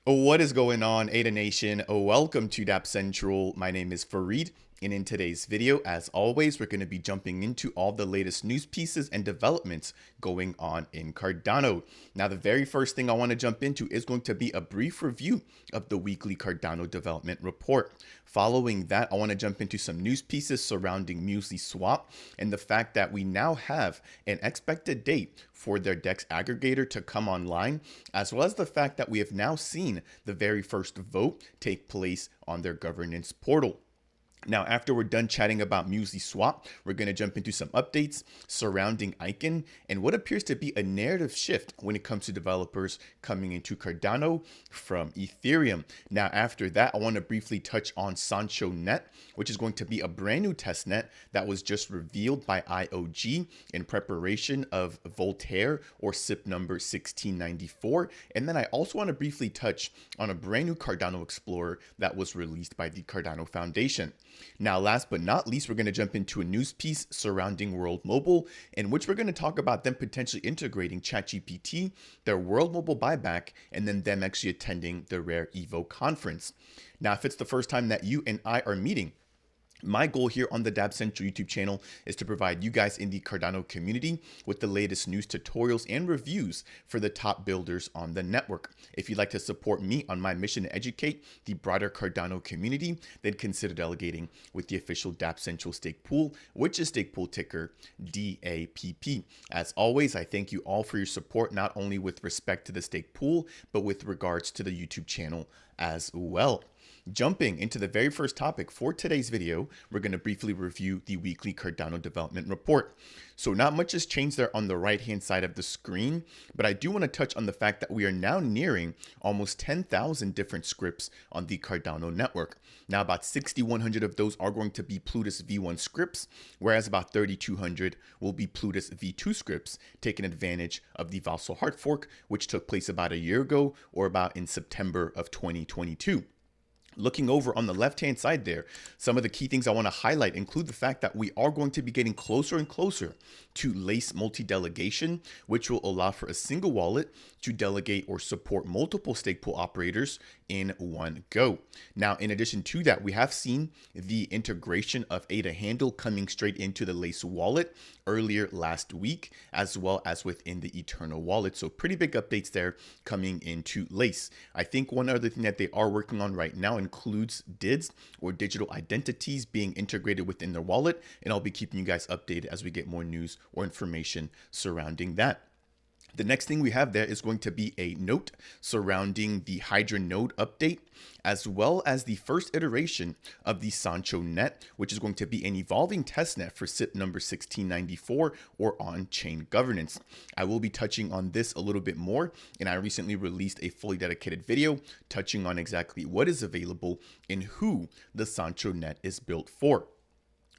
What is going on, Ada Nation? Welcome to Dapp Central. My name is Fareed, and in today's video, as always, we're going to be jumping into all the latest news pieces and developments going on in Cardano. Now, the very first thing I want to jump into is going to be a brief review of the weekly Cardano Development report. Following that, I want to jump into some news pieces surrounding Muesliswap and the fact that we now have an expected date for their DEX aggregator to come online, as well as the fact that we have now seen the very first vote take place on their governance portal. Now, after we're done chatting about Muesliswap, we're going to jump into some updates surrounding Aiken and what appears to be a narrative shift when it comes to developers coming into Cardano from Ethereum. Now, after that, I want to briefly touch on Sancho Net, which is going to be a brand new testnet that was just revealed by IOG in preparation of Voltaire or SIP number 1694. And then I also want to briefly touch on a brand new Cardano Explorer that was released by the Cardano Foundation. Now, last but not least, we're going to jump into a news piece surrounding World Mobile, in which we're going to talk about them potentially integrating ChatGPT, their World Mobile buyback, and then them actually attending the Rare Evo conference. Now, if it's the first time that you and I are meeting, my goal here on the Dapp Central YouTube channel is to provide you guys in the Cardano community with the latest news, tutorials, and reviews for the top builders on the network. If you'd like to support me on my mission to educate the broader Cardano community, then consider delegating with the official Dapp Central stake pool, which is stake pool ticker DAPP. As always, I thank you all for your support, not only with respect to the stake pool, but with regards to the YouTube channel as well. Jumping into the very first topic for today's video, we're going to briefly review the weekly Cardano Development report. So not much has changed there on the right-hand side of the screen, but I do want to touch on the fact that we are now nearing almost 10,000 different scripts on the Cardano network. Now, about 6,100 of those are going to be Plutus V1 scripts, whereas about 3,200 will be Plutus V2 scripts, taking advantage of the Vassal hard fork, which took place about a year ago, or about in September of 2022. Looking over on the left-hand side there, some of the key things I want to highlight include the fact that we are going to be getting closer and closer to Lace multi-delegation, which will allow for a single wallet to delegate or support multiple stake pool operators in one go. Now, in addition to that, we have seen the integration of ADA handle coming straight into the Lace wallet earlier last week, as well as within the Eternal wallet. So pretty big updates there coming into Lace. I think one other thing that they are working on right now includes DIDs or digital identities being integrated within their wallet, and I'll be keeping you guys updated as we get more news or information surrounding that. The next thing we have there is going to be a note surrounding the Hydra node update, as well as the first iteration of the Sancho net, which is going to be an evolving testnet for SIP number 1694 or on-chain governance. I will be touching on this a little bit more, and I recently released a fully dedicated video touching on exactly what is available and who the Sancho net is built for.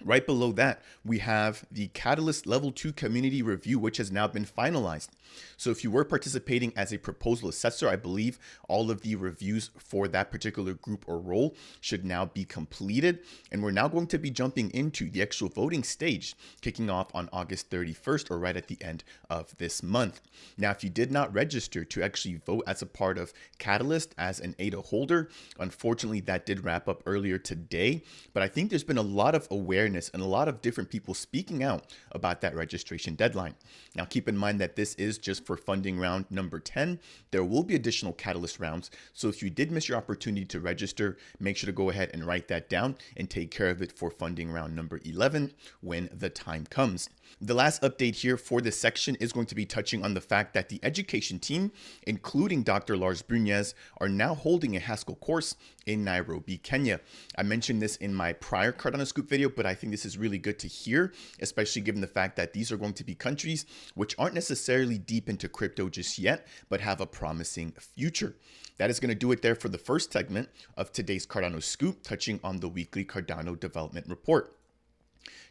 Right below that, we have the Catalyst Level 2 Community Review, which has now been finalized. So if you were participating as a proposal assessor, I believe all of the reviews for that particular group or role should now be completed. And we're now going to be jumping into the actual voting stage, kicking off on August 31st or right at the end of this month. Now, if you did not register to actually vote as a part of Catalyst as an ADA holder, unfortunately, that did wrap up earlier today. But I think there's been a lot of awareness and a lot of different people speaking out about that registration deadline. Now, keep in mind that this is just for funding round number 10. There will be additional Catalyst rounds. So if you did miss your opportunity to register, make sure to go ahead and write that down and take care of it for funding round number 11 when the time comes. The last update here for this section is going to be touching on the fact that the education team, including Dr. Lars Brunez, are now holding a Haskell course in Nairobi, Kenya. I mentioned this in my prior Cardano Scoop video, but I think this is really good to hear, especially given the fact that these are going to be countries which aren't necessarily deep into crypto just yet, but have a promising future. That is going to do it there for the first segment of today's Cardano Scoop, touching on the weekly Cardano Development report.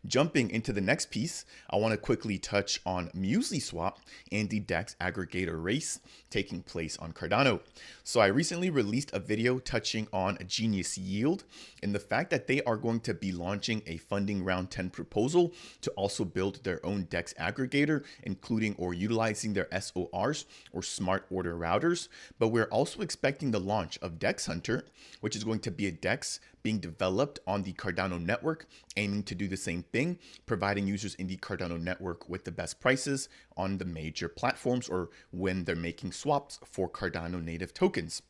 Jumping into the next piece, I want to quickly touch on Muesliswap and the DEX aggregator race taking place on Cardano. So I recently released a video touching on Genius Yield and the fact that they are going to be launching a funding round 10 proposal to also build their own DEX aggregator, including or utilizing their SORs or smart order routers. But we're also expecting the launch of DEX Hunter, which is going to be a DEX being developed on the Cardano network, aiming to do the same thing, providing users in the Cardano network with the best prices on the major platforms or when they're making swaps for Cardano native tokens.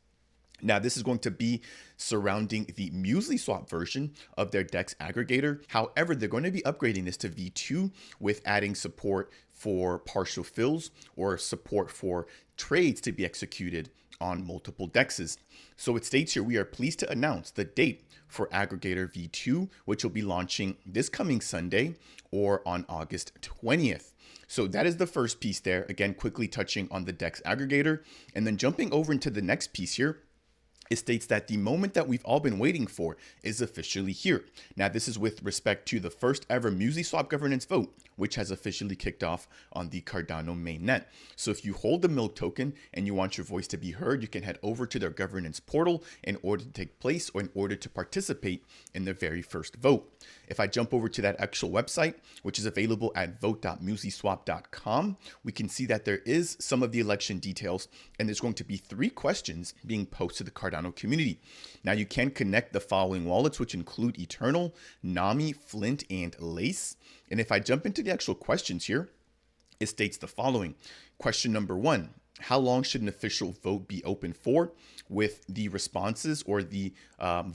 Now, this is going to be surrounding the Muesliswap version of their DEX aggregator. However, they're going to be upgrading this to V2 with adding support for partial fills or support for trades to be executed on multiple DEXs. So it states here, we are pleased to announce the date for Aggregator V2, which will be launching this coming Sunday or on August 20th. So that is the first piece there. Again, quickly touching on the DEX aggregator and then jumping over into the next piece here. It states that the moment that we've all been waiting for is officially here. Now, this is with respect to the first ever Muesliswap governance vote, which has officially kicked off on the Cardano mainnet. So if you hold the MILK token and you want your voice to be heard, you can head over to their governance portal in order to take place or in order to participate in their very first vote. If I jump over to that actual website, which is available at vote.muesliswap.com, we can see that there is some of the election details, and there's going to be 3 questions being posed to the Cardano community. Now, you can connect the following wallets, which include Eternal, Nami, Flint, and Lace. And if I jump into the actual questions here, it states the following. Question number 1, how long should an official vote be open for? With the responses or the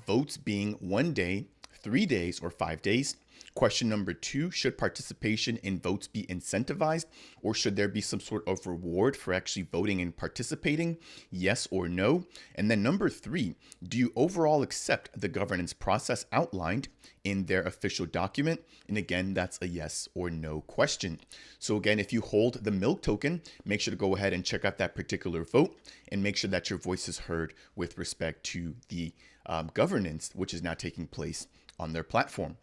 votes being 1 day, 3 days, or 5 days. Question number 2, should participation in votes be incentivized, or should there be some sort of reward for actually voting and participating? Yes or no? And then number 3, do you overall accept the governance process outlined in their official document? And again, that's a yes or no question. So again, if you hold the MILK token, make sure to go ahead and check out that particular vote and make sure that your voice is heard with respect to the governance, which is now taking place on their platform.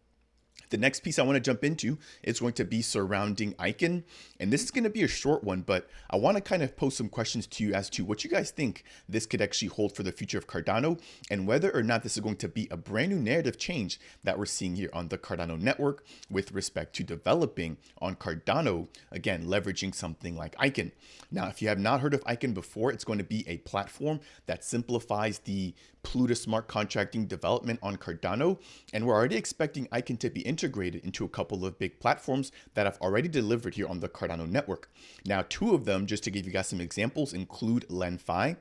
The next piece I want to jump into is going to be surrounding Aiken. And this is going to be a short one, but I want to kind of pose some questions to you as to what you guys think this could actually hold for the future of Cardano and whether or not this is going to be a brand new narrative change that we're seeing here on the Cardano network with respect to developing on Cardano, again, leveraging something like Aiken. Now, if you have not heard of Aiken before, it's going to be a platform that simplifies the Pluto smart contracting development on Cardano. And we're already expecting Aiken to be integrated into a couple of big platforms that have already delivered here on the Cardano network. Now, 2 of them, just to give you guys some examples, include LendFi,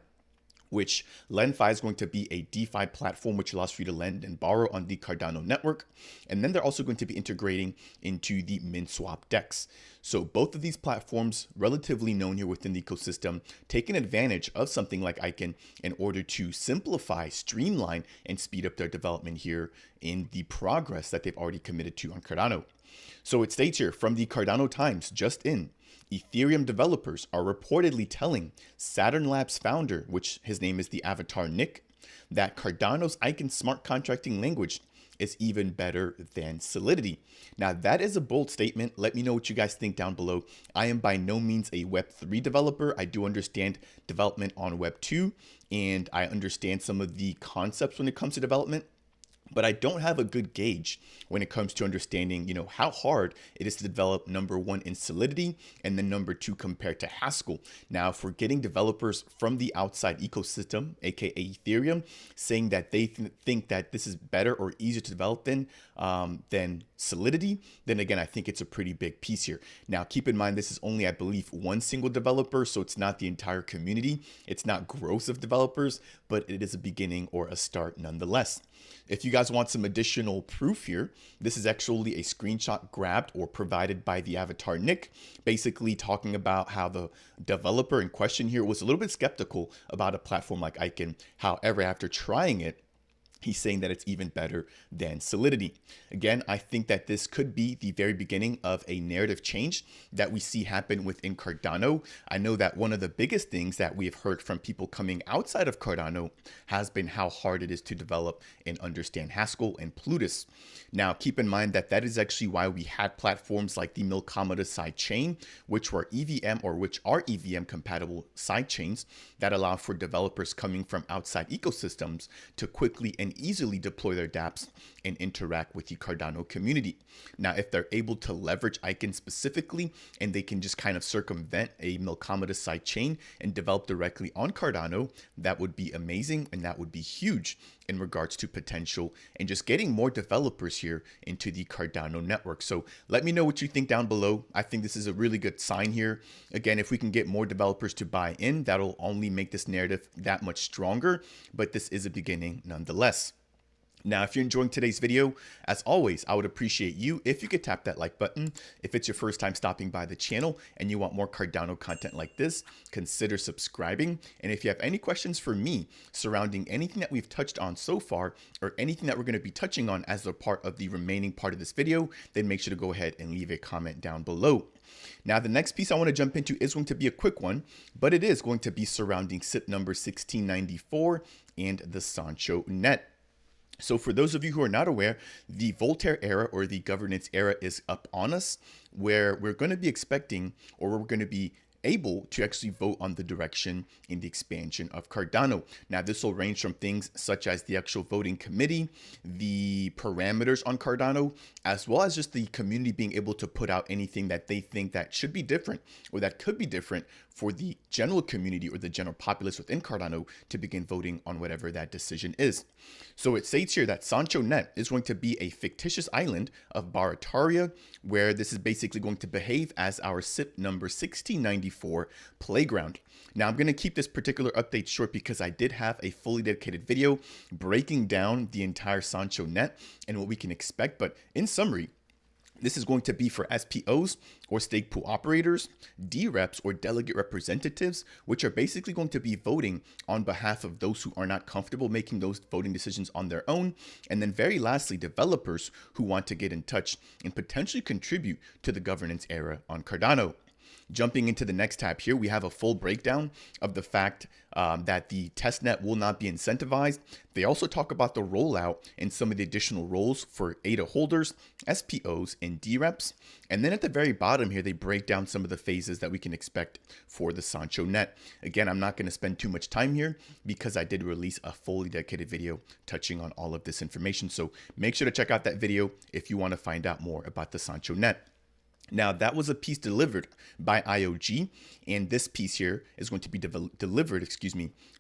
which LendFi is going to be a DeFi platform which allows for you to lend and borrow on the Cardano network. And then they're also going to be integrating into the MinSwap DEX. So both of these platforms, relatively known here within the ecosystem, taking advantage of something like Aiken in order to simplify, streamline, and speed up their development here in the progress that they've already committed to on Cardano. So it states here from the Cardano Times, just in, Ethereum developers are reportedly telling Saturn Labs founder, which his name is the avatar Nick, that Cardano's Aiken smart contracting language is even better than Solidity. Now, that is a bold statement. Let me know what you guys think down below. I am by no means a Web3 developer. I do understand development on Web2, and I understand some of the concepts when it comes to development. But I don't have a good gauge when it comes to understanding, how hard it is to develop, number 1, in Solidity, and then number 2, compared to Haskell. Now, if we're getting developers from the outside ecosystem, aka Ethereum, saying that they think that this is better or easier to develop than Solidity, then again, I think it's a pretty big piece here. Now, keep in mind, this is only, I believe, 1 single developer, so it's not the entire community. It's not growth of developers, but it is a beginning or a start nonetheless. If you guys want some additional proof here, this is actually a screenshot grabbed or provided by the avatar Nick, basically talking about how the developer in question here was a little bit skeptical about a platform like Aiken. However, after trying it, He's saying that it's even better than Solidity. Again, I think that this could be the very beginning of a narrative change that we see happen within Cardano. I know that one of the biggest things that we have heard from people coming outside of Cardano has been how hard it is to develop and understand Haskell and Plutus. Now, keep in mind that that is actually why we had platforms like the Milkamada sidechain, which were EVM or which are EVM compatible sidechains that allow for developers coming from outside ecosystems to quickly and easily deploy their dApps and interact with the Cardano community. Now, if they're able to leverage Aiken specifically and they can just kind of circumvent a Milkamada sidechain and develop directly on Cardano, that would be amazing and that would be huge in regards to potential and just getting more developers here into the Cardano network. So let me know what you think down below. I think this is a really good sign here. Again, if we can get more developers to buy in, that'll only make this narrative that much stronger, but this is a beginning nonetheless. Now, if you're enjoying today's video, as always, I would appreciate you if you could tap that like button. If it's your first time stopping by the channel and you want more Cardano content like this, consider subscribing. And if you have any questions for me surrounding anything that we've touched on so far or anything that we're going to be touching on as a part of the remaining part of this video, then make sure to go ahead and leave a comment down below. Now, the next piece I want to jump into is going to be a quick one, but it is going to be surrounding SIP number 1694 and the Sancho net. So for those of you who are not aware, the Voltaire era or the governance era is up on us, where we're going to be expecting, or we're going to be able to actually vote on the direction in the expansion of Cardano. Now, this will range from things such as the actual voting committee, the parameters on Cardano, as well as just the community being able to put out anything that they think that should be different or that could be different for the general community or the general populace within Cardano to begin voting on whatever that decision is. So it states here that Sancho Net is going to be a fictitious island of Barataria, where this is basically going to behave as our SIP number 1694 playground. Now, I'm going to keep this particular update short because I did have a fully dedicated video breaking down the entire Sancho Net and what we can expect. But in summary, this is going to be for SPOs or stake pool operators, DREPs or delegate representatives, which are basically going to be voting on behalf of those who are not comfortable making those voting decisions on their own. And then very lastly, developers who want to get in touch and potentially contribute to the governance era on Cardano. Jumping into the next tab here, we have a full breakdown of the fact that the testnet will not be incentivized. They also talk about the rollout and some of the additional roles for ADA holders, SPOs, and DREPs. And then at the very bottom here, they break down some of the phases that we can expect for the Sancho net. Again, I'm not going to spend too much time here because I did release a fully dedicated video touching on all of this information. So make sure to check out that video if you want to find out more about the Sancho net. Now, that was a piece delivered by IOG, and this piece here is going to be delivered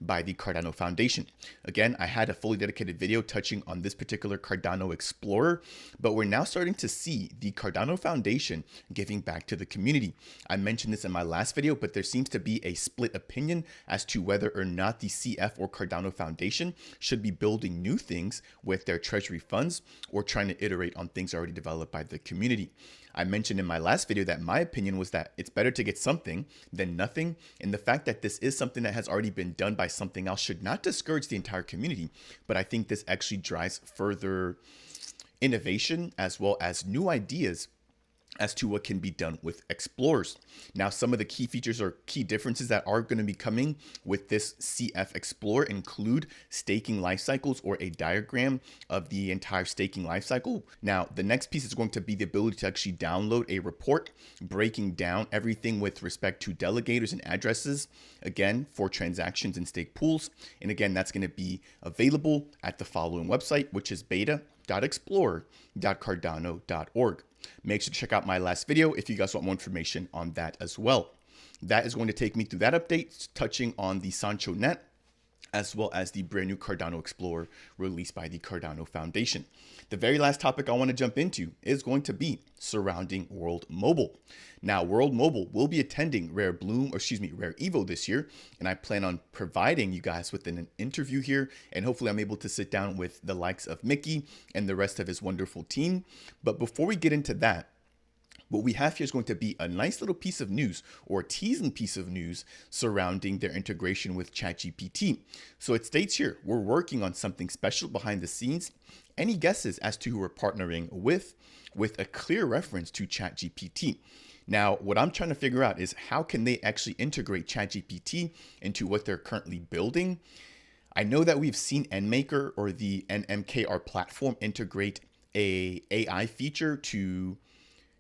by the Cardano Foundation. Again, I had a fully dedicated video touching on this particular Cardano Explorer, but we're now starting to see the Cardano Foundation giving back to the community. I mentioned this in my last video, but there seems to be a split opinion as to whether or not the CF or Cardano Foundation should be building new things with their treasury funds or trying to iterate on things already developed by the community. I mentioned in my last video that my opinion was that it's better to get something than nothing. And the fact that this is something that has already been done by something else should not discourage the entire community. But I think this actually drives further innovation as well as new ideas as to what can be done with explorers. Now, some of the key features or key differences that are going to be coming with this CF Explorer include staking life cycles or a diagram of the entire staking life cycle. Now, the next piece is going to be the ability to actually download a report breaking down everything with respect to delegators and addresses, again, for transactions and stake pools. And again, that's going to be available at the following website, which is beta.explorer.cardano.org. Make sure to check out my last video if you guys want more information on that as well. That is going to take me through that update, touching on the Sancho net, as well as the brand new Cardano Explorer released by the Cardano Foundation. The very last topic I want to jump into is going to be surrounding World Mobile. Now, World Mobile will be attending Rare Evo this year, and I plan on providing you guys with an interview here, and hopefully I'm able to sit down with the likes of Mickey and the rest of his wonderful team. But before we get into that, What we have here is going to be a nice little piece of news, or a teasing piece of news, surrounding their integration with ChatGPT. So it states here, we're working on something special behind the scenes. Any guesses as to who we're partnering with a clear reference to ChatGPT? Now, what I'm trying to figure out is how can they actually integrate ChatGPT into what they're currently building? I know that we've seen NMaker, or the NMKR platform, integrate a AI feature to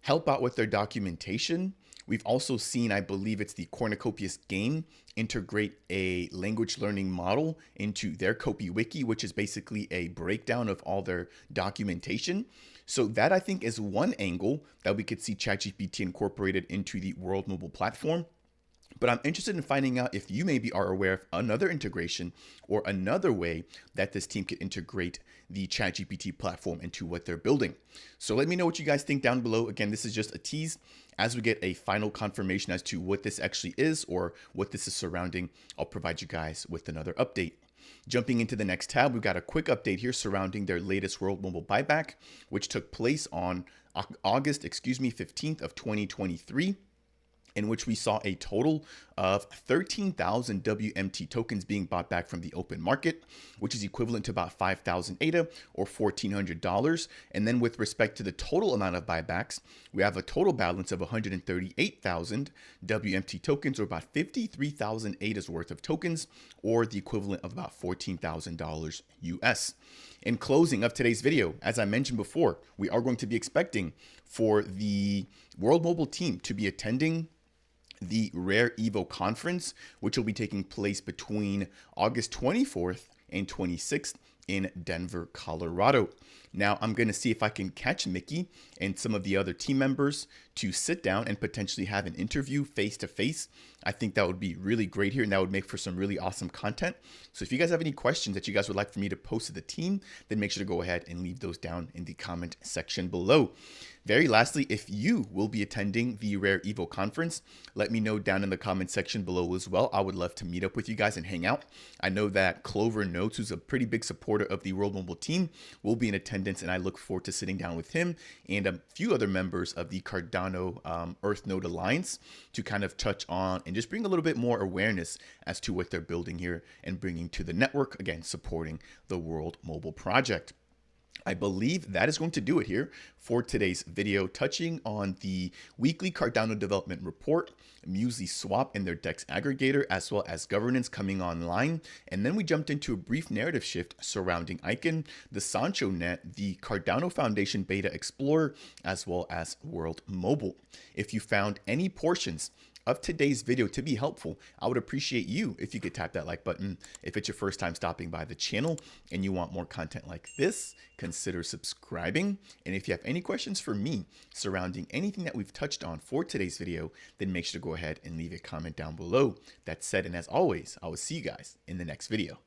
help out with their documentation. We've also seen, I believe it's the Cornucopias game, integrate a language learning model into their Copy Wiki, which is basically a breakdown of all their documentation. So that, I think, is one angle that we could see ChatGPT incorporated into the World Mobile platform. But I'm interested in finding out if you maybe are aware of another integration or another way that this team could integrate the ChatGPT platform into what they're building. So let me know what you guys think down below. Again, this is just a tease. As we get a final confirmation as to what this actually is or what this is surrounding, I'll provide you guys with another update. Jumping into the next tab, we've got a quick update here surrounding their latest World Mobile buyback, which took place on August 15th of 2023. In which we saw a total of 13,000 WMT tokens being bought back from the open market, which is equivalent to about 5,000 ADA or $1,400. And then with respect to the total amount of buybacks, we have a total balance of 138,000 WMT tokens, or about 53,000 ADA's worth of tokens, or the equivalent of about $14,000 US. In closing of today's video, as I mentioned before, we are going to be expecting for the World Mobile team to be attending the Rare Evo conference, which will be taking place between August 24th and 26th in Denver, Colorado. Now, I'm going to see if I can catch Mickey and some of the other team members to sit down and potentially have an interview face to face. I think that would be really great here, and that would make for some really awesome content. So if you guys have any questions that you guys would like for me to post to the team, then make sure to go ahead and leave those down in the comment section below. Very lastly, if you will be attending the Rare Evo conference, let me know down in the comment section below as well. I would love to meet up with you guys and hang out. I know that Clover Notes, who's a pretty big supporter of the World Mobile team, will be in attendance, and I look forward to sitting down with him and a few other members of the Cardano Earth Node Alliance to kind of touch on and just bring a little bit more awareness as to what they're building here and bringing to the network, again, supporting the World Mobile project. I believe that is going to do it here for today's video, touching on the weekly Cardano Development Report, Muesliswap and their DEX Aggregator, as well as governance coming online. And then we jumped into a brief narrative shift surrounding Aiken, the Sancho net, the Cardano Foundation Beta Explorer, as well as World Mobile. If you found any portions of today's video to be helpful, I would appreciate you if you could tap that like button. If it's your first time stopping by the channel and you want more content like this, consider subscribing. And if you have any questions for me surrounding anything that we've touched on for today's video, then make sure to go ahead and leave a comment down below. That said, and as always, I will see you guys in the next video.